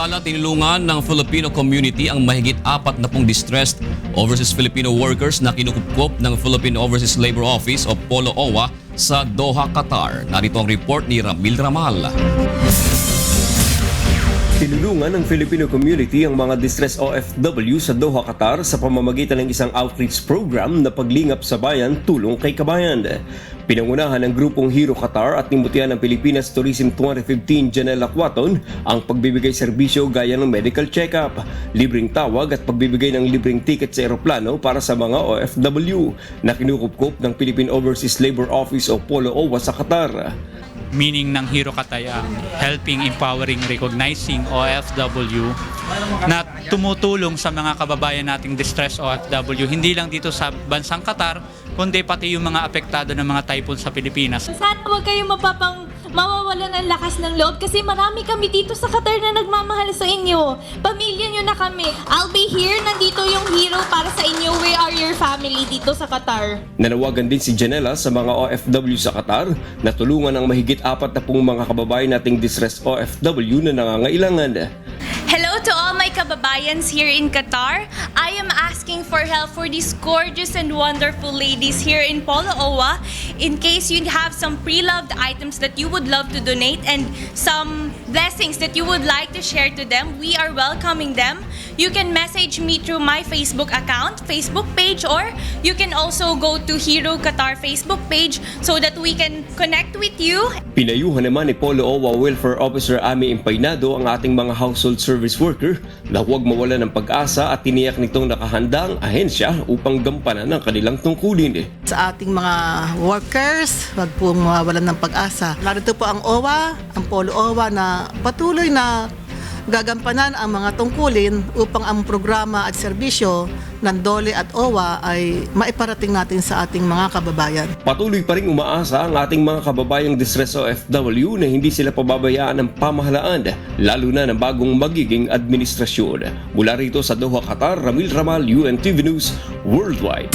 Samantala, tinulungan ng Filipino community ang mahigit 40 distressed overseas Filipino workers na kinukupkop ng Philippine Overseas Labor Office o Polo OWA sa Doha, Qatar. Narito ang report ni Ramil Ramal. Tinulungan ng Filipino community ang mga distressed OFW sa Doha, Qatar sa pamamagitan ng isang outreach program na paglingap sa bayan tulong kay kabayan. Pinangunahan ng grupong Hero Qatar at nimutian ng Pilipinas Tourism 2015 Janelle Aquaton ang pagbibigay serbisyo gaya ng medical check-up, libreng tawag at pagbibigay ng libreng ticket sa eroplano para sa mga OFW na kinukupkop ng Philippine Overseas Labor Office o Polo OWA sa Qatar. Meaning ng Hero Katayang, helping, empowering, recognizing OFW na tumutulong sa mga kababayan nating distressed OFW, hindi lang dito sa bansang Qatar, kundi pati yung mga apektado ng mga typhoon sa Pilipinas. Sana huwag kayong mawawalan ng lakas ng loob kasi marami kami dito sa Qatar na nagmamahal sa inyo. Pamilya nyo na kami. I'll be here, nandito yung Hero para sa inyo. We are your family dito sa Qatar. Nanawagan din si Janela sa mga OFW sa Qatar na tulungan ang mahigit 40 mga kababayan nating distressed OFW na nangangailangan. Hello to all my kababayans here in Qatar. I am asking for help for these gorgeous and wonderful ladies here in Polo OWA. In case you have some pre-loved items that you would love to donate and some blessings that you would like to share to them, we are welcoming them. You can message me through my Facebook account, Facebook page, or you can also go to Hero Qatar Facebook page so that we can connect with you. Pinayuhan naman ni Polo OWA Welfare Officer Ami Impaynado ang ating mga household service worker na huwag mawala ng pag-asa at tiniyak nitong nakahanda ang ahensya upang gampanan ang kanilang tungkulin. Sa ating mga workers, huwag pong mawawalan ng pag-asa. Narito po ang OWA, ang Polo OWA na patuloy na gagampanan ang mga tungkulin upang ang programa at serbisyo ng DOLE at OWA ay maiparating natin sa ating mga kababayan. Patuloy pa rin umaasa ang ating mga kababayang distressed OFW na hindi sila pababayaan ng pamahalaan, lalo na ng bagong magiging administrasyon. Mula rito sa Doha, Qatar, Ramil Ramal, UNTV News Worldwide.